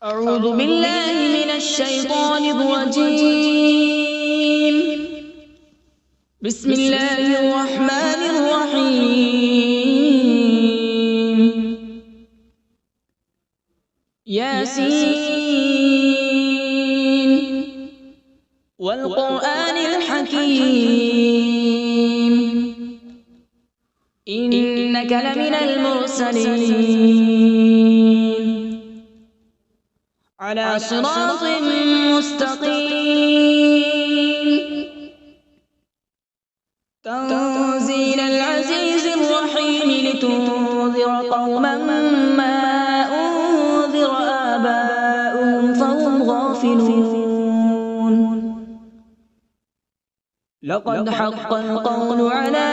أعوذ بالله من الشيطان الرجيم. بسم الله الرحمن الرحيم. ياسين والقرآن الحكيم إنك لمن المرسلين على صراط مستقيم. تنزيل العزيز الرحيم لتنذر قوما ما أنذر آباؤهم فهم غافلون. لقد حق القول على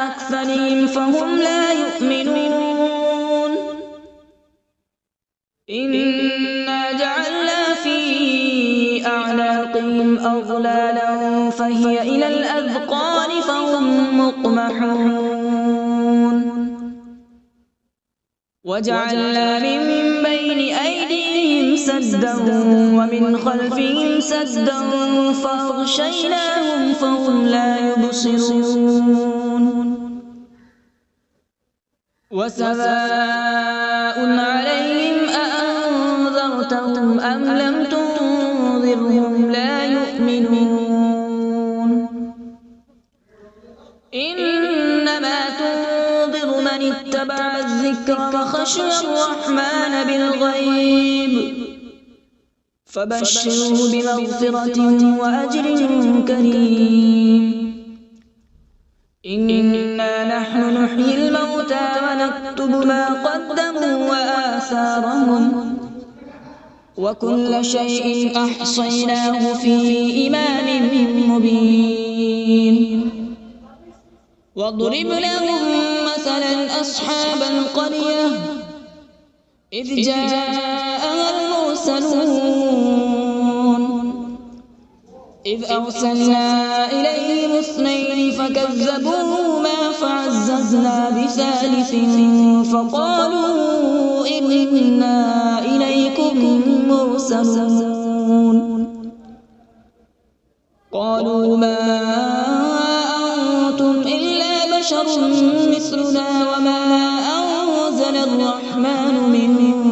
أكثرهم فهم لا يؤمنون. إنا جعلنا في أعناقهم أغلالا فهي إلى الأذقان فهم مقمحون. وجعلنا من بين أيديهم سدا ومن خلفهم سدا فأغشيناهم فهم لا يبصرون. وسواء عليهم أأنذرتهم أم لم تنذرهم لا يؤمنون. إنما تنذر من اتبع الذكر وخشي الرحمن بالغيب فبشره بمغفرة وأجر كريم. إنا نحن نحيي الموتى ونكتب ما قدموا وآثارهم وكل شيء أحصيناه في إمام مبين. واضرب لهم مثلا أصحاب القرية إذ جاءها المرسلون إذ أرسلنا إليهم اثنين فكذبوهما فعززنا بثالث فقالوا إنا إليكم مرسلون. قالوا ما أنتم إلا بشر مثلنا وما أنزل الرحمن من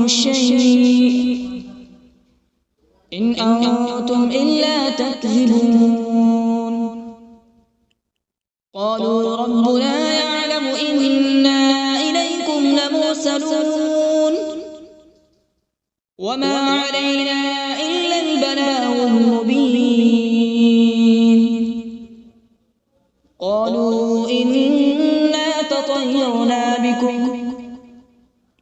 شيء إن أنتم إلا تكذبون. قالوا ربنا يعلم إنا إليكم لمرسلون وما علينا إلا البلاغ المبين. قالوا إنا تطيرنا بكم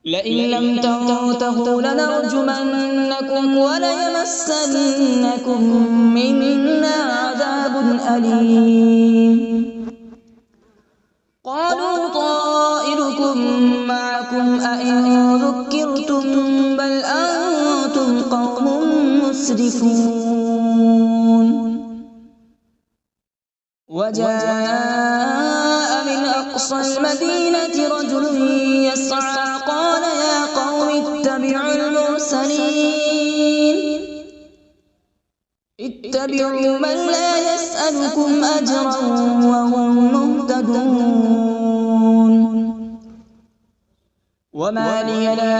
لئن لم تنتهوا لنرجمنكم وليمسنكم منا عذاب أليم. قالوا طائركم معكم أئن ذكرتم بل أنتم قوم مسرفون. وجاء من أقصى المدينة رجل يسعى قال يا قوم اتبعوا المرسلين اتبعوا من لا يسألكم أجرا وهم مهتدون. وما لي لا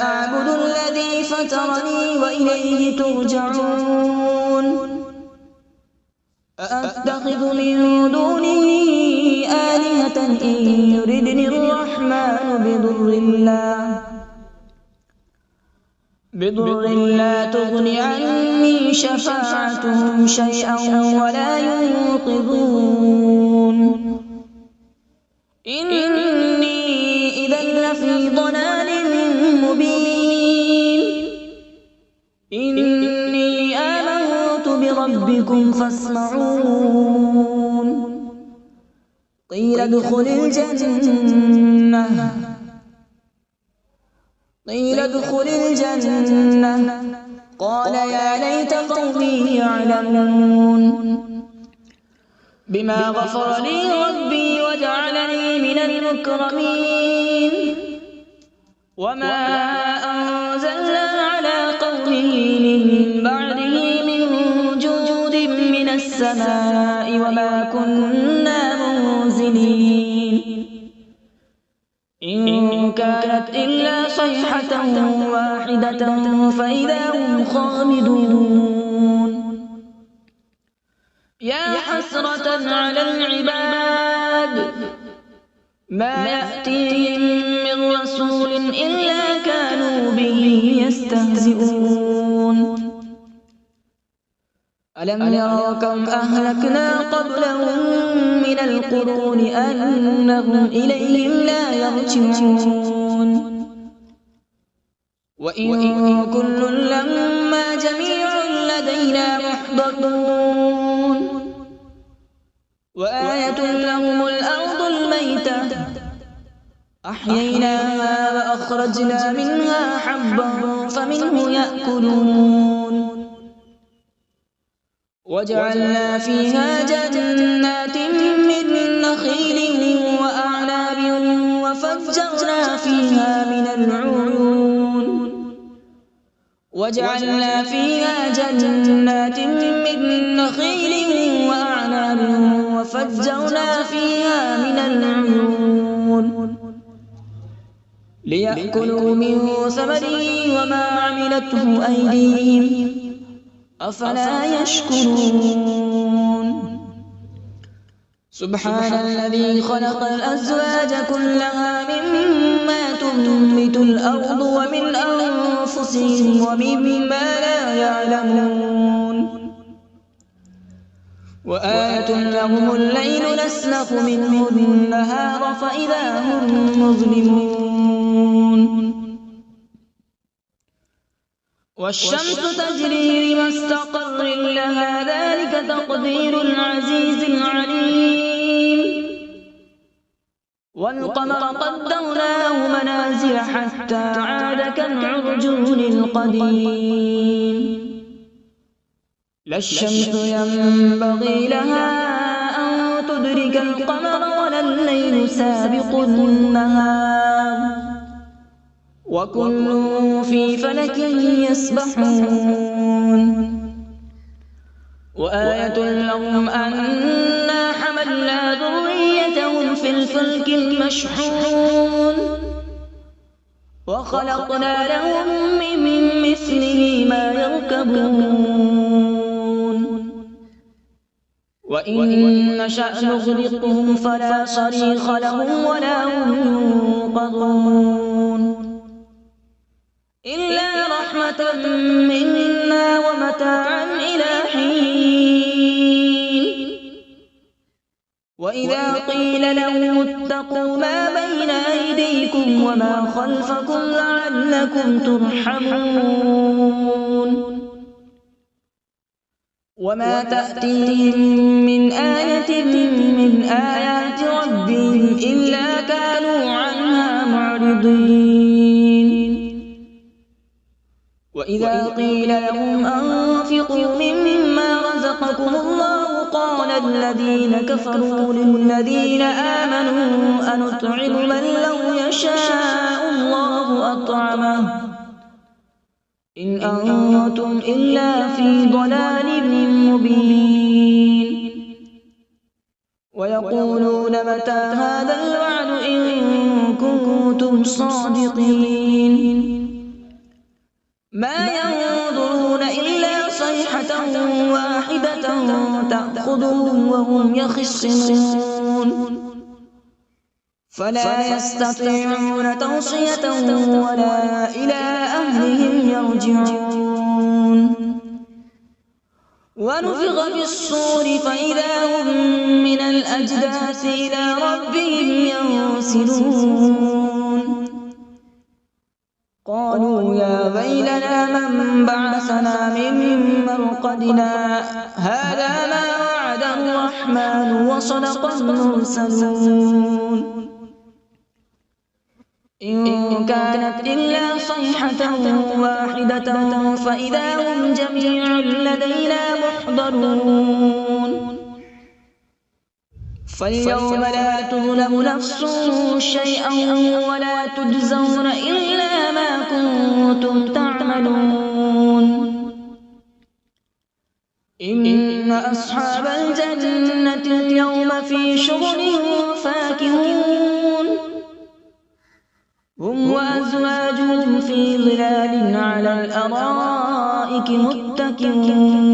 أعبد الذي فطرني وإليه ترجعون. أأتخذ من دونه آلهة إن يردني الرحمن بضر لا تغن عني شفاعتهم شيئا ولا ينقذون. إني إذا لفي ضلال مبين. إني آمنت بربكم فاسمعون. قيل ادخل الجنة قال يا ليت قومي يعلمون. بما غفر لي ربي وجعلني من المكرمين. وما أنزلنا على قومه من بعده من جود من السماء وما كنا منزلين إن كانت إلا صيحة واحدة فإذا هم خامدون يا حسرة على العباد ما يأتيهم من رسول إلا كانوا به يستهزئون ألم يروا كم أهلكنا قبلهم من القرون أنهم إليهم لا يرجعون وإن كل لما جميع لدينا محضرون وآية لهم الأرض الميتة أحييناها وأخرجنا منها حبا فمنه يأكلون وجعلنا فيها جنات من نخيل وأعناب وفجرنا فيها من العيون وجعلنا فيها جنات من نخيل وأعناب وفجرنا فيها من العيون ليأكلوا من ثمره وما عملته أيديهم أفلا يشكرون سبحان الذي خلق الأزواج كلها مما تنبت الأرض ومن أنفسهم ومما لا يعلمون وآية لهم الليل نسلخ منه النهار فإذا هم مظلمون والشمس تجري لمستقر لها ذلك تقدير العزيز العليم والقمر قدرناه منازل حتى عاد كالعرجون القديم لا الشمس ينبغي لها أن تدرك القمر ولا الليل سابق النهار وكل في فلك يسبحون وآية لهم أنا حملنا ذريتهم في الفلك المشحون وخلقنا لهم من مثله ما يركبون وإن نشأ نغرقهم فلا صريخ لهم ولا هم ينقذون إلا رحمة منا ومتاعا إلى حين وإذا قيل لهم اتقوا ما بين أيديكم وما خلفكم لعلكم ترحمون وما تأتيهم من آية من آيات ربهم إلا كانوا عنها معرضين وإذا قيل لهم أنفقوا مما رزقكم الله قال الذين كفروا للذين آمنوا أنطعم من لو يشاء الله أطعمه إن أنتم إلا في ضلال مبين ويقولون متى هذا الوعد إن كنتم صادقين ما ينظرون إلا صيحة واحدة تأخذهم وهم يخصمون فلا يستطيعون توصية ولا إلى أهلهم يرجعون ونفخ في الصور فإذا هم من الأجداث إلى ربهم ينسلون قالوا يا ويلنا من بعثنا من مرقدنا هذا ما وعد الرحمن وصدق المرسلون إن كانت إلا صيحة واحدة فإذا هم جميع لدينا محضرون فاليوم لا تظلم نفس شيئا ولا تجزون إلا ما كنتم تعملون إن أصحاب الجنة اليوم في شغل فاكهون هم وأزواجهم في ظلال على الأرائك متكئون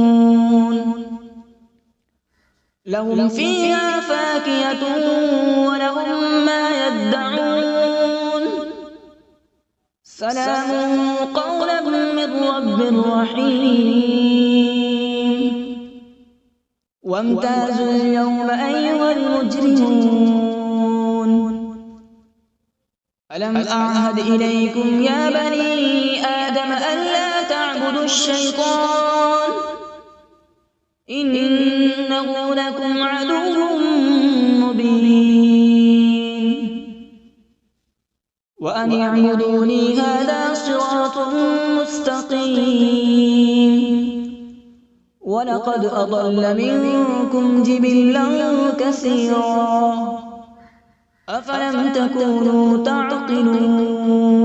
لهم فيها فاكهة ولهم ما يدعون سلام قولا من رب رحيم وامتازوا اليوم أيها المجرمون ألم أعهد إليكم يا بني آدم ألا تعبدوا الشيطان إنه لكم عدو مبين وأن اعبدوني هذا صراط مستقيم ولقد أضل منكم جبلا كثيرا أفلم تكونوا تعقلون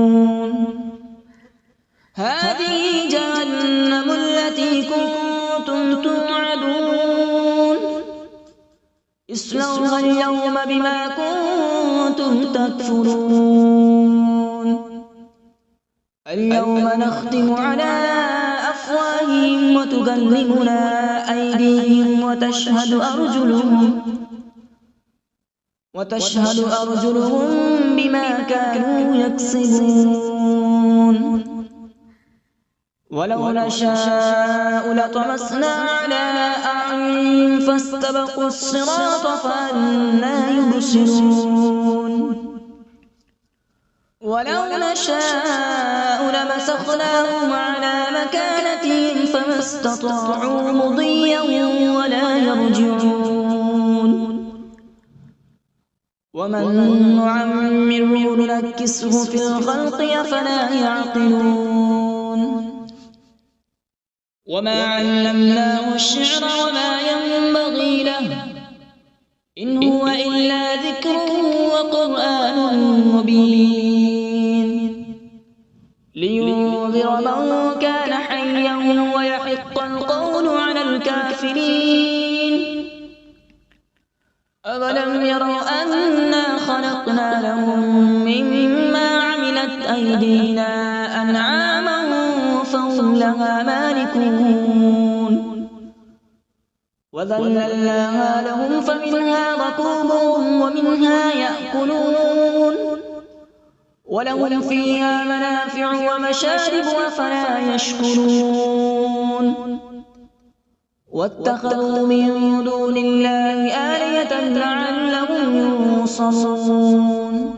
هذه جهنم التي كنتم توعدون اصلوها اليوم بما كنتم تكفرون اليوم نختم على أفواههم وتكلمنا أيديهم وتشهد أرجلهم بما كانوا يكسبون ولو نشاء لطمسنا على أعينهم فاستبقوا الصراط فأنى يبصرون ولو نشاء لمسخناهم على مكانتهم فما استطاعوا مضيا ولا يرجعون ومن نعمره ننكسه في الخلق أفلا يعقلون وما علمناه الشعر وما ينبغي له إن هو إلا ذكر وقرآن مبين لينذر من كان حيا ويحق القول على الكافرين أولم يروا أنا خلقنا لهم مما عملت أيدينا أنعاما فهم لها مالكون وذللناها لهم فمنها ركوبهم ومنها يأكلون ولهم فيها منافع ومشارب أفلا يشكرون واتخذوا من دون الله آلهة لعلهم ينصرون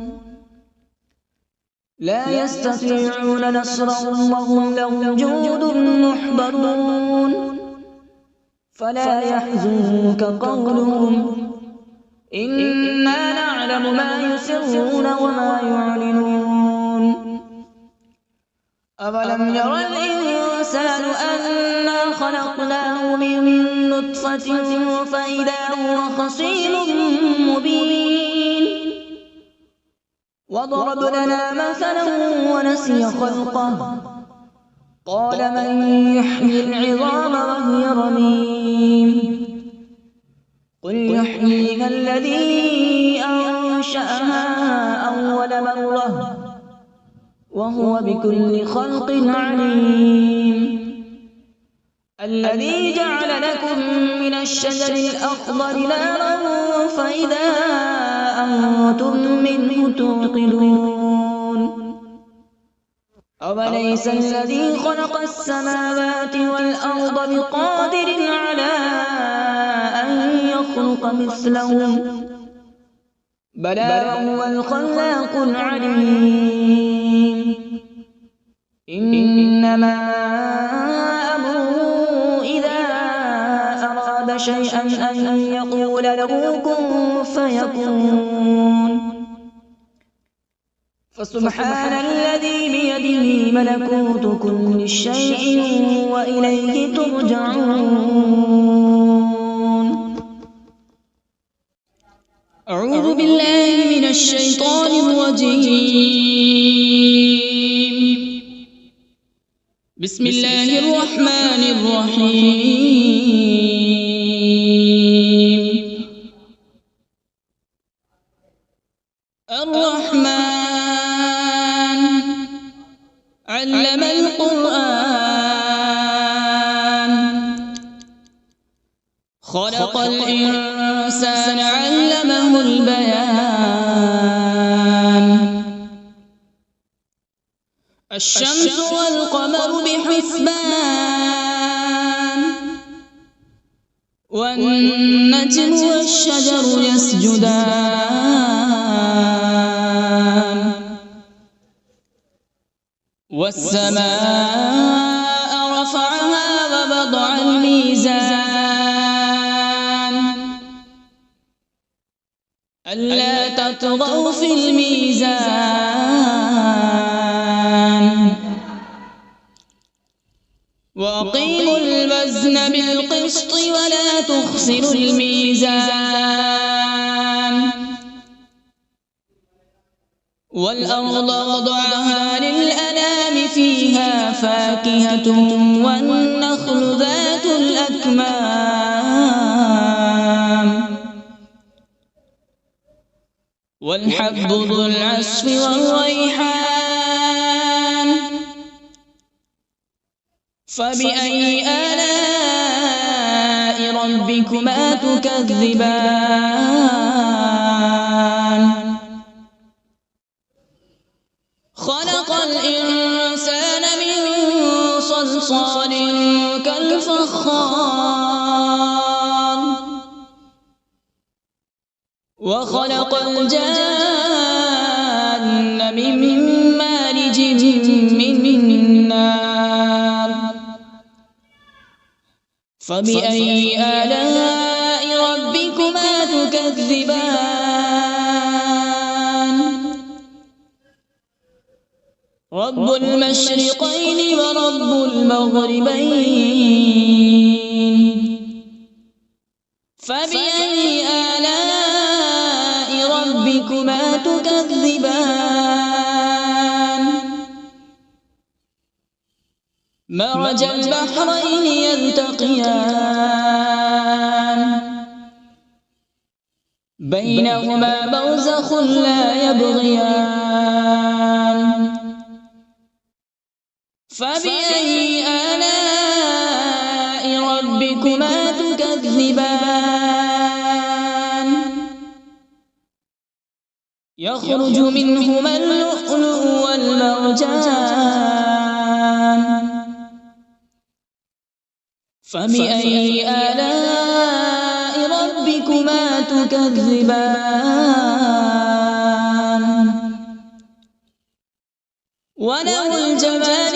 لا يستطيعون نصرهم وهم لهم جند محضرون فلا يحزنك قولهم إنا نعلم ما يسرون وما يعلنون أولم ير الإنسان أنا خلقناه من نطفة فإذا هو خصيم مبين وضرب لنا مثلا ونسي خلقه قال من يحيي العظام وهي رميم قل يحييها الذي أنشأها أول مرة وهو بكل خلق عليم الذي جعل لكم من الشجر الأخضر نارا فإذا أنتم منه توقدون أوليس الذي خلق السماوات والأرض بقادر على أن يخلق مثلهم بلى هو الخلاق العليم إنما أمره إذا أراد شيئا أن يقول له كن فيكون فسبحان الذي بيده ملكوت كل شيء وإليه ترجعون أعوذ بالله من الشيطان الرجيم بسم الله الرحمن الرحيم. الرحمن علم القرآن، خلق الإنسان علمه البيان. الشمس والقمر بحسبان، والنجم والشجر يسجدان. والسماء رفعها ووضع الميزان، ألا تطغوا في الميزان. وأقيموا الوزن بالقسط ولا تخسروا الميزان. والأرض وضعها للأنام، فيها فاكهة والنخل ذات الأكمام، والحب ذو العصف والريحان. فبأي آلاء ربكما تكذبان؟ خلق الإنسان من صلصال كالفخار، وخلق الجان من مارج من نار. فبأي آلاء ربكما تكذبان؟ رب المشرقين ورب المغربين. فبأي آلاء ربكما تكذبان؟ مرج البحرين يلتقيان، بينهما برزخ لا يبغيان. فبأي آلاء ربكما تكذبان؟ يخرج منهما اللؤلؤ والمرجان. فبأي آلاء ربكما تكذبان؟ وله الجوار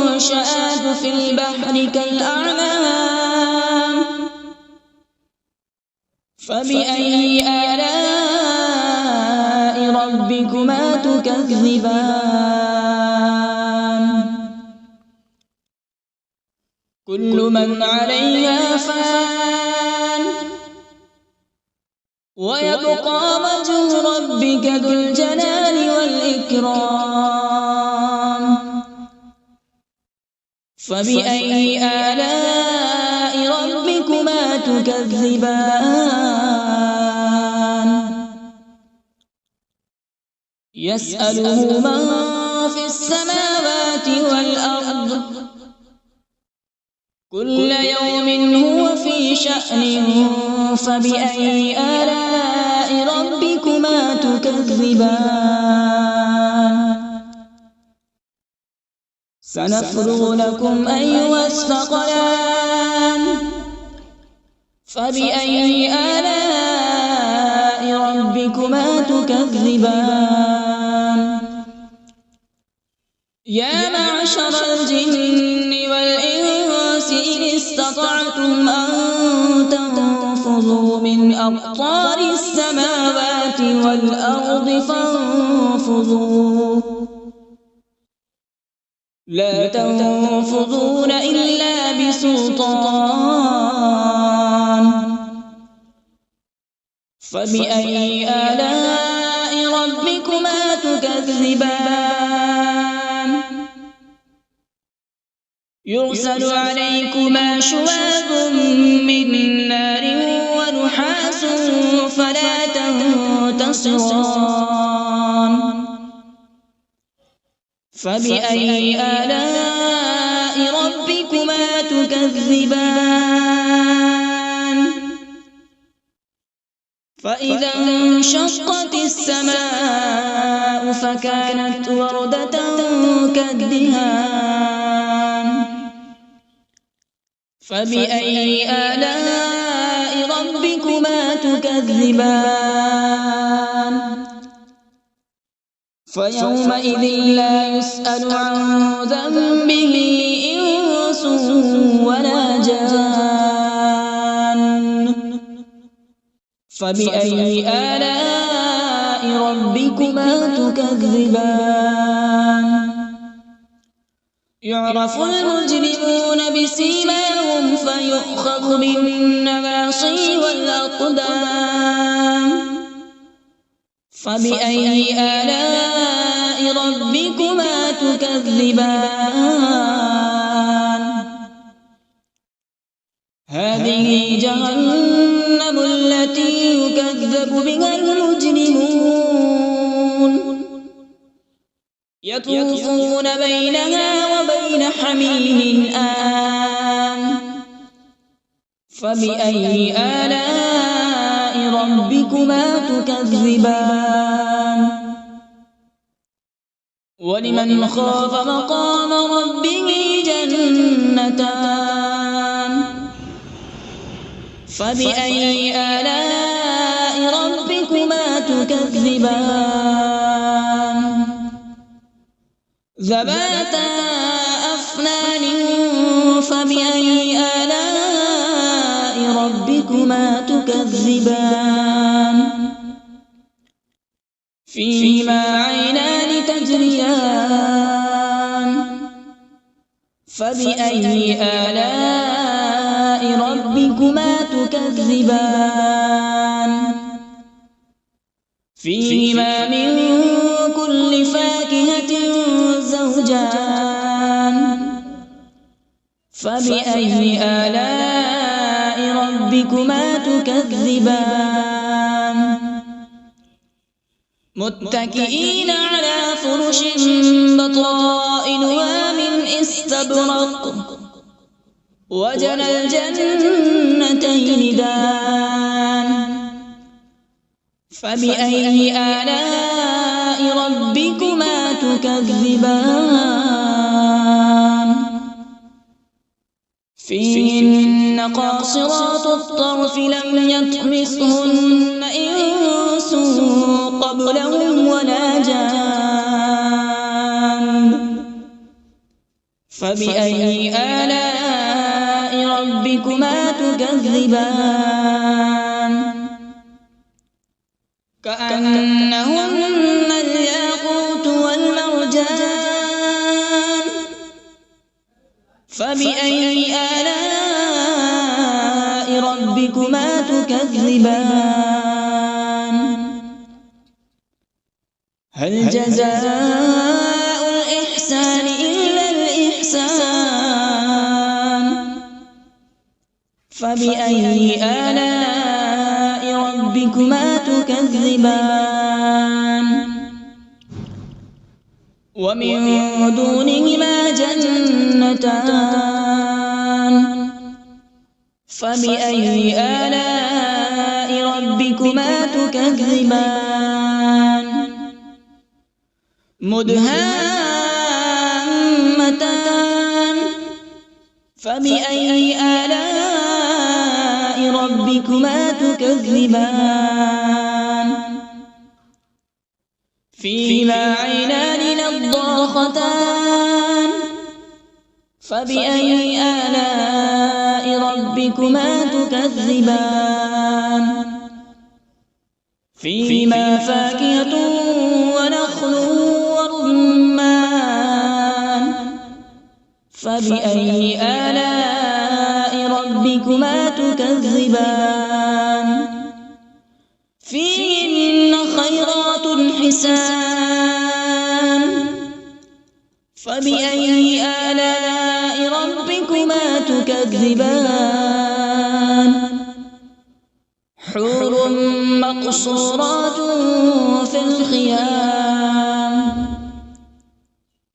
المنشآت في البحر كالأعلام. فبأي آلاء ربكما تكذبان؟ كل من عليها فان، ويبقى وجه ربك ذو الجلال والإكرام. فبأي آلاء ربكما تكذبان؟ يسأله من في السماوات والأرض، كل يوم هو في شأن. فبأي آلاء ربكما تكذبان؟ سنفرغ لكم أيها الثقلان. فبأي آلاء ربكما تكذبان؟ يا معشر الجن والإنس إن استطعتم أن تنفذوا من أقطار السماوات والأرض فانفذوا، لا تنفذون إلا بسلطان. فبأي آلاء ربكما تكذبان؟ يرسل عليكما شواظ من نار ونحاس فلا تنتصران فبأي آلاء ربكما تكذبان فإذا انشقت السماء فكانت وردة كالدهان فبأي آلاء ربكما تكذبان فيومئذ لا يسأل عن ذنبه إنس ولا جان فبأي آلاء ربكما تكذبان يعرف المجرمون بسيماهم فيؤخذ بالنواصي والأقدام فبأي آلاء ربكما تكذبان هذه جهنم التي يكذب بها المجرمون يطوفون بينها وبين حميم آن فبأي آلاء ربكما تكذبان ولمن خاف مقام ربه جنتان فبأي آلاء ربكما تكذبان ذواتا أفنان فبأي آلاء ربكما تكذبان فيهما عينان تجريان فبأي آلاء ربكما تكذبان فيهما من كل فاكهة زوجان فبأي آلاء ربكما تكذبان متكئين على فرش بطائنها من استبرق وجنى الجنتين دان فبأي آلاء ربكما تكذبان فيهن قاصرات الطرف لم يطمثهن إنس قبلهم ولا جان فبأي آلاء ربكما تكذبان كأنهن الياقوت والمرجان فبأي آلاء ربكما تكذبان هل جزاء الإحسان إلا الإحسان فبأي آلاء ربكما تكذبان ومن دونهما جنتان فبأي آلاء ربكما تكذبان مدهامتان فبأي آلاء ربكما تكذبان فيهما عينان نضاختان فبأي آلاء ربكما تكذبان فيهما فاكهة ونخل ورمان فبأي آلاء ربكما تكذبان فيهن خيرات حسان فبأي آلاء ربكما تكذبان حور مقصورات في الخيام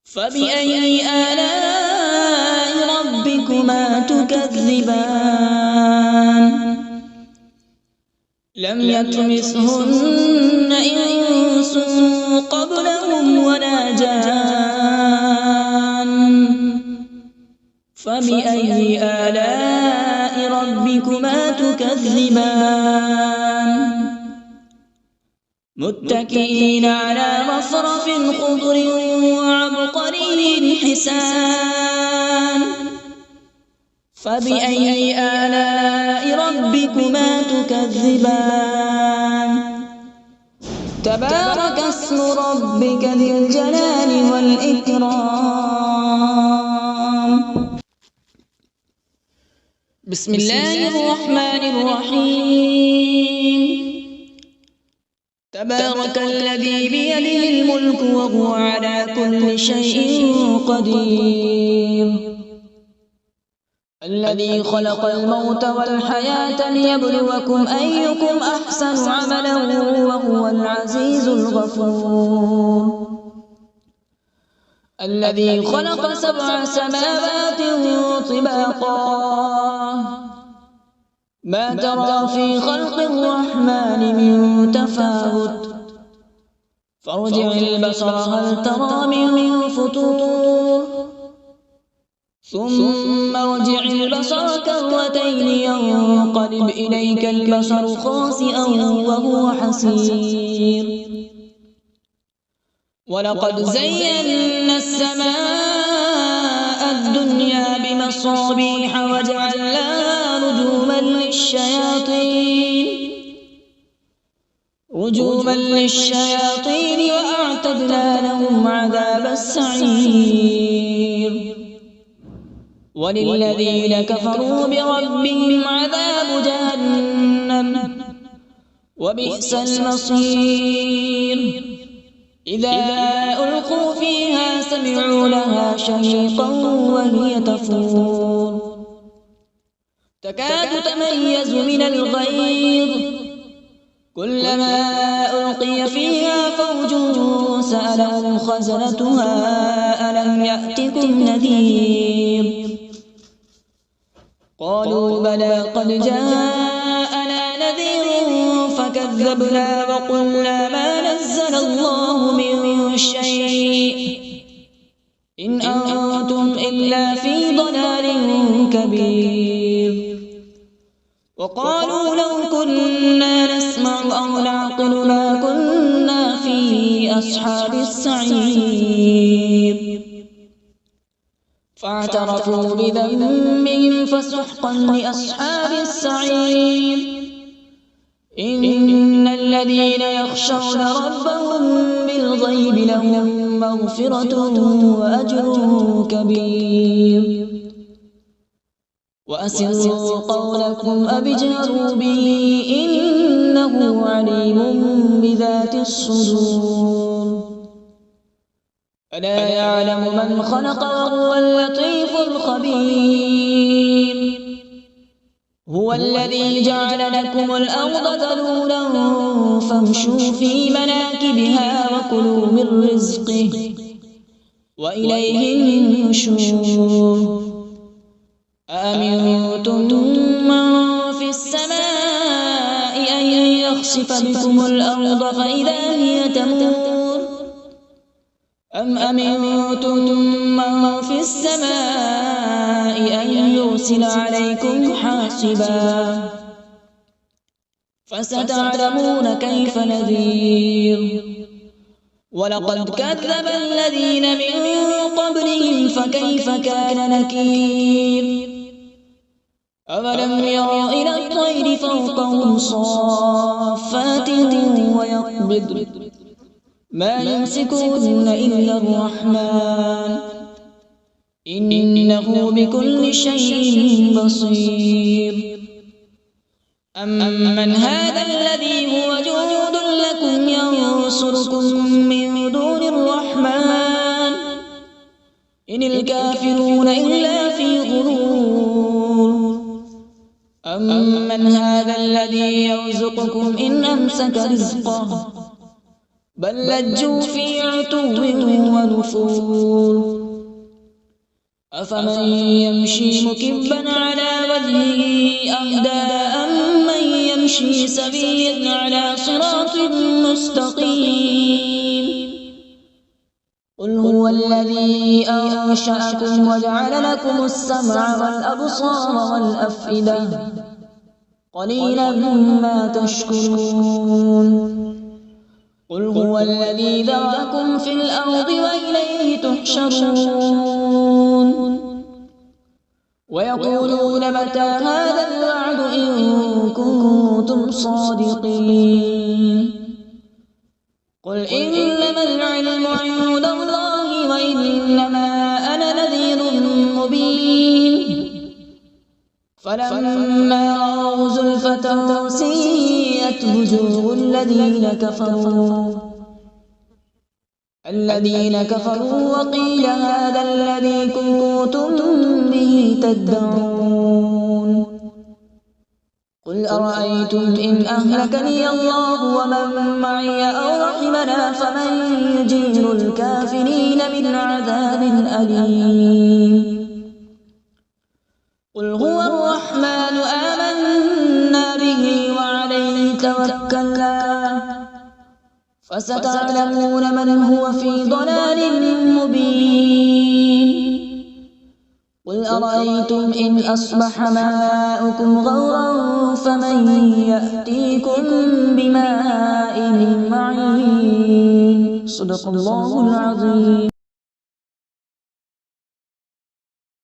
فبأي آلاء ربكما تكذبان لم يطمثهن إنس قبلهم ولا جان فبأي آلاء ربكما تكذبان متكئين على رفرف خضر وعبقري حسان فبأي آلاء ربكما تكذبان تبارك اسم ربك ذي الجلال والإكرام بسم الله الرحمن الرحيم تبارك الذي بيده الملك وهو على كل شيء قدير الذي خلق الموت والحياة ليبلوكم أيكم أحسن عملا وهو العزيز الغفور الذي خلق 7 سماوات طباقا ما ترى في خلق الرحمن من تفاوت فارجع البصر هل ترى من فطور ثم ارجع البصر كرتين ينقلب إليك البصر خاسئا وهو حسير ولقد زينا السماء الدنيا بمصابيح وجعلناها رجوما للشياطين وأعتدنا لهم عذاب السعير وللذين كفروا بربهم عذاب جهنم وبئس المصير إذا ألقوا فيها سمعوا لها شهيقا وهي تفور تكاد تميز من الغيظ كلما ألقي فيها فوج سألهم خزنتها ألم يأتكم نذير قالوا بلى قد جاءنا نذير فكذبنا وقلنا ما نزل الله من شيء إن أنتم إلا في ضلال كبير وقالوا لو كنا نسمع أو نعقل ما كنا في أصحاب السعير فاعترفوا بذنبهم فسحقا لأصحاب السعير إن الذين يخشون ربهم بالغيب لهم مغفرة وأجر كبير وأسروا قولكم أبجهروا به إنه عليم بذات الصدور ألا يعلم من خلق وهو اللطيف الخبير هو الذي جعل لكم الأرض ذلولا فامشوا في مناكبها وكلوا من رزقه وإليه النشور أأمنتم من في السماء أن يخسف بكم الأرض فإذا هي تمور أم أمنتم من في السماء أن يرسل عليكم حاصبا فستعلمون كيف نذير ولقد كذب الذين من قبلهم فكيف كان نكير أولم يروا إلى الطير فوقهم صافات ويقبض ما يمسكون إلا الرحمن إنه بكل شيء بصير أمن هذا الذي هو جند لكم ينصركم من دون الرحمن إن الكافرون إلا في غرور أمن هذا الذي يرزقكم إن أمسك رزقه بل لجوا في عتو ونفور أفمن يمشي مكبا على وجهه أهدى أمن يمشي سويا على صراط مستقيم قل هو الذي أنشأكم وجعل لكم السمع والأبصار والأفئدة قليلا ما تشكرون قل هو الذي ذرأكم في الأرض وإليه تحشرون ويقولون متى هذا الوعد إن كنتم صادقين قل إنما العلم عند الله وإنما أنا نذير مبين فلما رأوا زلفة سيئت وجوه الذين كفروا وقيل هذا الذي كنتم به تدعون قل أرأيتم إن أهلكني الله ومن معي أو رحمنا فمن يجير الكافرين من عذاب أليم قل هو الرحمن آمنا به وعليه توكلنا فستعلمون من هو في ضلال مبين قل أرأيتم إن أصبح ماؤكم غورا فمن يأتيكم بماء معين صدق الله العظيم.